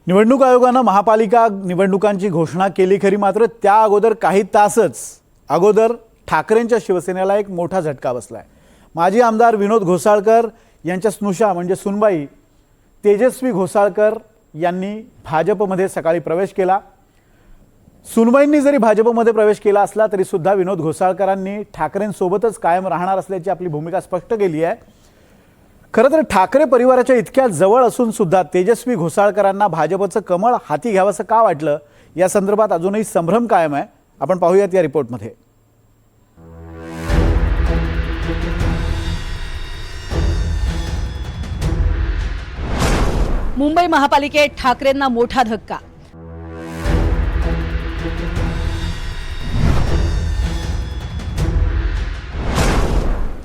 निवडणूक आयोगानं महापालिका निवडणुकांची घोषणा केली खरी, मात्र त्या अगोदर काही तासच अगोदर ठाकरेंच्या शिवसेनेला एक मोठा झटका बसलाय। माजी आमदार विनोद घोसाळकर यांच्या स्नुषा म्हणजे सुनबाई तेजस्वी घोसाळकर यांनी भाजपमध्ये सकाळी प्रवेश केला। सुनबाईंनी जरी भाजपमध्ये प्रवेश केला असला तरी सुद्धा विनोद घोसाळकरांनी ठाकरेंसोबतच कायम राहणार असल्याची आपली भूमिका स्पष्ट केली आहे। खरं तर ठाकरे परिवाराच्या इतक्या जवळ असून सुद्धा तेजस्वी घोसाळकरांना भाजपचं कमळ हाती घ्यावंसं का वाटलं, या संदर्भात अजूनही संभ्रम कायम आहे। आपण पाहूयात या रिपोर्टमध्ये। मुंबई महापालिकेत ठाकरेंना मोठा धक्का।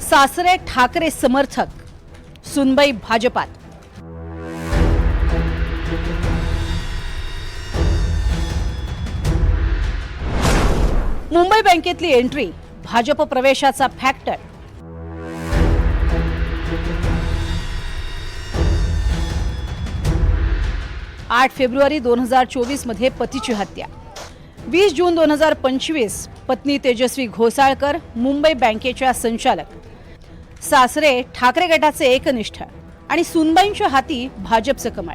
सासरे ठाकरे समर्थक, सुनबाई भाजपात। मुंबई बँकेतली एंट्री, भाजप प्रवेशाचा फॅक्टर। आठ फेब्रुवारी 2024 मध्ये पतीची हत्या। 20 जून 2025 पत्नी तेजस्वी घोसाळकर मुंबई बँकेच्या संचालक। सासरे ठाकरे गटाचे एकनिष्ठ आणि सुनबाईंच्या हाती भाजपचं कमळ।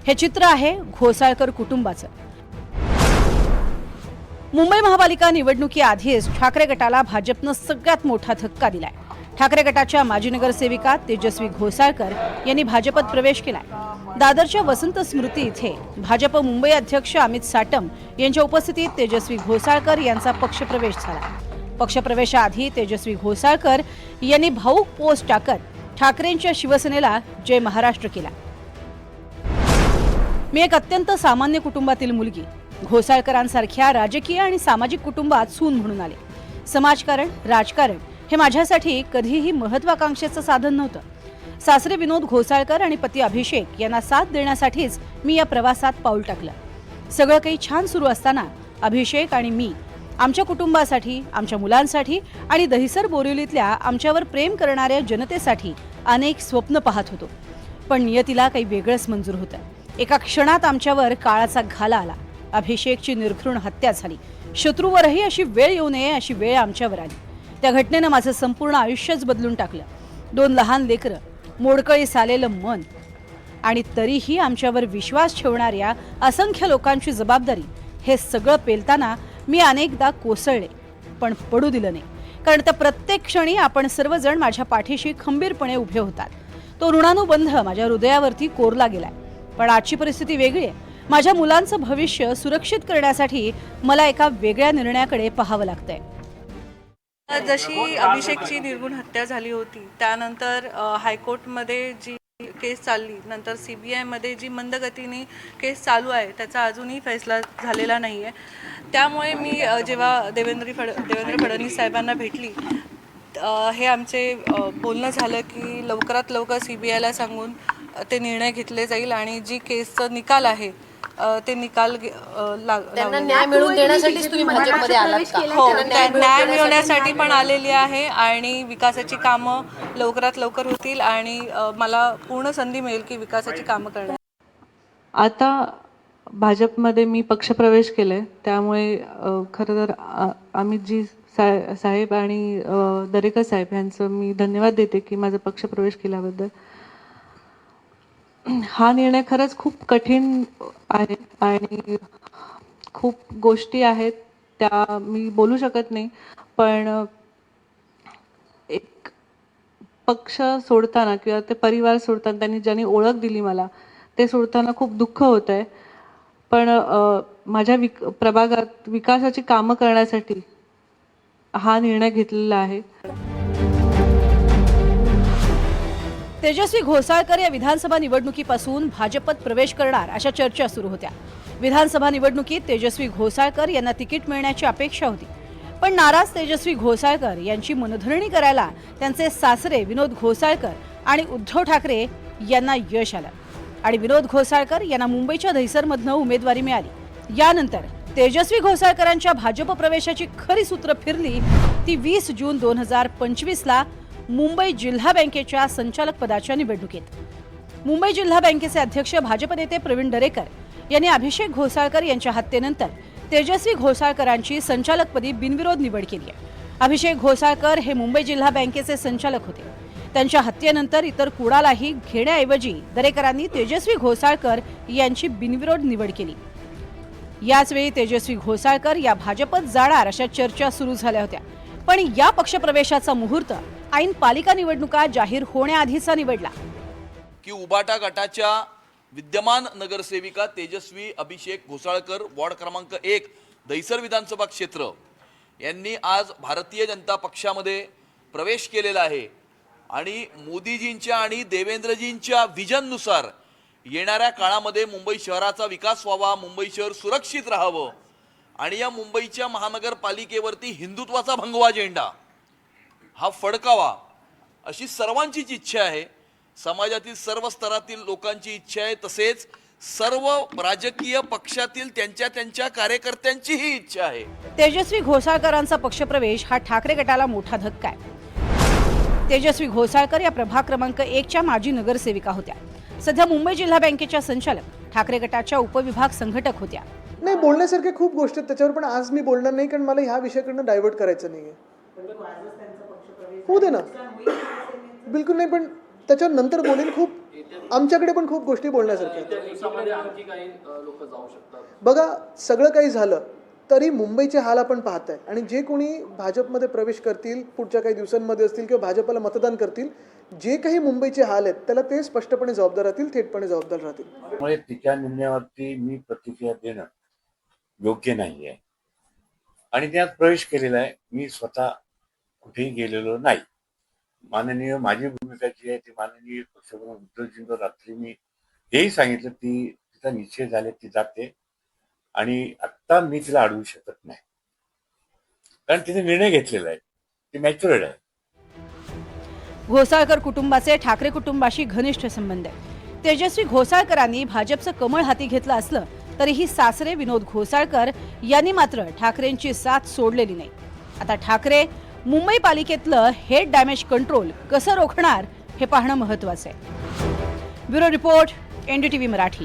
हे चित्र आहे घोसाळकर कुटुंबाचं। मुंबई महापालिका निवडणुकीआधीच ठाकरे गटाला भाजपनं सगळ्यात मोठा धक्का दिलाय। ठाकरे गटाच्या माजी नगरसेविका तेजस्वी घोसाळकर यांनी भाजपत प्रवेश केलाय। दादरच्या वसंत स्मृती इथे भाजप मुंबई अध्यक्ष अमित साटम यांच्या उपस्थितीत तेजस्वी घोसाळकर यांचा पक्षप्रवेश झाला। पक्षप्रवेशाआधी तेजस्वी घोसाळकर यांनी भाऊक पोस्ट टाकत ठाकरेंच्या शिवसेनेला जय महाराष्ट्र केला। मी एक अत्यंत सामान्य कुटुंबातील मुलगी, घोसाळकरांसारख्या राजकीय आणि सामाजिक कुटुंबात सून म्हणून आले। समाजकारण, राजकारण हे माझ्यासाठी कधीही महत्त्वाकांक्षेचं साधन नव्हतं। सासरे विनोद घोसाळकर आणि पती अभिषेक यांना साथ देण्यासाठीच मी या प्रवासात पाऊल टाकलं। सगळं काही छान सुरू असताना अभिषेक आणि मी आमच्या कुटुंबासाठी, आमच्या मुलांसाठी आणि दहिसर बोरिवलीतल्या आमच्यावर प्रेम करणाऱ्या जनतेसाठी अनेक स्वप्न पाहत होतो। पण नियतीला काही वेगळंच मंजूर होतं। एका क्षणात आमच्यावर काळाचा घाला आला। अभिषेकची निर्घृण हत्या झाली। शत्रूवरही अशी वेळ येऊ नये अशी वेळ आमच्यावर आली। त्या घटनेनं माझं संपूर्ण आयुष्यच बदलून टाकलं। 2 लहान लेकरं, मोडकळीस आलेलं मन आणि तरीही आमच्यावर विश्वास ठेवणाऱ्या असंख्य लोकांची जबाबदारी, हे सगळं पेलताना मी अनेकदा कोसळले, पण पडू दिलं नाही। कारण त्या प्रत्येक क्षणी आपण सर्वजण माझ्या पाठीशी खंबीरपणे उभे होतात। तो ऋणानुबंध माझ्या हृदयावरती कोरला गेलाय। पण आजची परिस्थिती वेगळी आहे। माझ्या मुलांचं भविष्य सुरक्षित करण्यासाठी मला एका वेगळ्या निर्णयाकडे पाहावं लागतंय। जशी अभिषेकची निर्घृण हत्या झाली होती, त्यानंतर हायकोर्टमध्ये जी केस चालली, नंतर CBI मध्ये जी मंदगतीने केस चालू आहे त्याचा अजूनही फैसला झालेला नाही आहे। त्यामुळे मी जेव्हा देवेंद्र फडणवीस साहेबांना भेटली, हे आमचे बोलणं झालं की लवकरात लवकर CBIला सांगून ते निर्णय घेतले जाईल आणि जी केसचा निकाल आहे ते निकाल त्यांना न्याय मिळवून देण्यासाठीच तुम्ही भाजपमध्ये आलात का? हो, न्याय मिळवण्यासाठी पण आलेली आहे आणि विकासाची कामं लवकरात लवकर होतील आणि मला पूर्ण संधी मिळेल की विकासाची कामं करण्याची। आता भाजपमध्ये मी पक्षप्रवेश केलाय, त्यामुळे खरं तर अमितजी साहेब आणि दरेकर साहेब यांचं मी धन्यवाद देते की माझा पक्षप्रवेश केल्याबद्दल। हा निर्णय खरंच खूप कठीण आहे आणि खूप गोष्टी आहेत त्या मी बोलू शकत नाही, पण एक पक्ष सोडताना किंवा ते परिवार सोडताना, त्यांनी ज्यांनी ओळख दिली मला, ते सोडताना खूप दुःख होत आहे। पण माझ्या प्रभागात विकासाची कामं करण्यासाठी हा निर्णय घेतलेला आहे। तेजस्वी घोसाळकर या विधानसभा निवडणुकीपासून भाजपत प्रवेश करणार अशा चर्चा सुरू होत्या। विधानसभा निवडणुकीत तेजस्वी घोसाळकर यांना तिकीट मिळण्याची अपेक्षा होती, पण नाराज तेजस्वी घोसाळकर यांची मनधरणी करायला त्यांचे सासरे विनोद घोसाळकर आणि उद्धव ठाकरे यांना यश आलं आणि विनोद घोसाळकर यांना मुंबईच्या दहिसरमधनं उमेदवारी मिळाली। यानंतर तेजस्वी घोसाळकरांच्या भाजप प्रवेशाची खरी सूत्र फिरली ती 20 जून 2025 ला मुंबई जिल्हा बँकेच्या संचालक पदाच्या निवडणुकीत। मुंबई जिल्हा बँकेचे अध्यक्ष भाजप नेते प्रवीण दरेकर यांनी अभिषेक घोसाळकर यांच्या हत्येनंतर तेजस्वी घोसाळकरांची संचालकपदी बिनविरोध निवड केली आहे. अभिषेक घोसाळकर हे मुंबई जिल्हा बँकेचे संचालक होते. त्यांच्या हत्येनंतर इतर कुणालाही घेण्याऐवजी दरेकरांनी तेजस्वी घोसाळकर यांची बिनविरोध निवड केली. याचवेळी तेजस्वी घोसाळकर या भाजपत जाणार अशा चर्चा सुरू झाल्या होत्या. पण या पक्षप्रवेशाचा मुहूर्त ऐन पालिका निवडणुका जाहीर होण्याआधीचा निवडला. की उबाटा गटाच्या विद्यमान नगरसेविका तेजस्वी अभिषेक घोसाळकर वॉर्ड क्रमांक 1 दहिसर विधानसभा क्षेत्र यांनी आज भारतीय जनता पक्षामध्ये प्रवेश केलेला आहे आणि मोदीजींच्या आणि देवेंद्रजींच्या विजननुसार येणाऱ्या काळामध्ये मुंबई शहराचा विकास व्हावा, मुंबई शहर सुरक्षित राहावं आणि या मुंबईच्या महानगरपालिकेवरती हिंदुत्वाचा भगवा झेंडा हा फडकावा अशी सर्वांचीच इच्छा आहे. समाजातील सर्व स्तरातील लोकांची इच्छा आहे. तसेच सर्व राजकीय पक्षातील त्यांच्या कार्यकर्त्यांचीही इच्छा आहे. तेजस्वी घोसाळकरांचा पक्षप्रवेश हा ठाकरे गटाला मोठा धक्का आहे. तेजस्वी घोसाळकर या प्रभाग क्रमांक 1च्या माजी नगरसेविका होत्या. सध्या मुंबई जिल्हा बँकेच्या संचालक, ठाकरे गटाच्या उपविभाग संघटक होत्या. नाही, बोलण्यासारख्या खूप गोष्टी आहेत त्याच्यावर, पण आज मी बोलणार नाही कारण मला ह्या विषयाकडनं डायव्हर्ट करायचं नाहीये. होऊ दे ना, बिलकुल नाही, पण त्याच्यावर नंतर बोलेन. खूप आमच्याकडे पण खूप गोष्टी बोलण्यासारख्या बघा. सगळं काही झालं तरी मुंबईचे हाल आपण पाहताय आणि जे कोणी भाजपमध्ये प्रवेश करतील पुढच्या काही दिवसांमध्ये असतील किंवा भाजपला मतदान करतील, जे काही मुंबईचे हाल आहेत त्याला ते स्पष्टपणे जबाबदार राहतील, थेटपणे जबाबदार राहतील. त्यामुळे तिच्या निर्णयावरती मी प्रतिक्रिया देणं योग्य नाही आहे आणि त्यात प्रवेश केलेला आहे. मी स्वतः कुठेही गेलेलो नाही. माननीय माझी भूमिका जी आहे ती माननीय पक्षप्रमुख उद्धवजींवर रात्री मी हेही सांगितलं ती तिचा निश्चय झाले ती जाते आणि आत्ता मी तिला अडवू शकत नाही कारण तिने निर्णय घेतलेला आहे, ती मॅच्युअर्ड आहे. घोसाळकर कुटुंबाचे ठाकरे कुटुंबाशी घनिष्ठ संबंध आहे. तेजस्वी घोसाळकरांनी भाजपचं कमळ हाती घेतलं असलं तरीही सासरे विनोद घोसाळकर यांनी मात्र ठाकरेंची साथ सोडलेली नाही. आता ठाकरे मुंबई पालिकेतलं हेड डॅमेज कंट्रोल कसं रोखणार हे पाहणं महत्त्वाचं आहे. Bureau report, NDTV Marathi.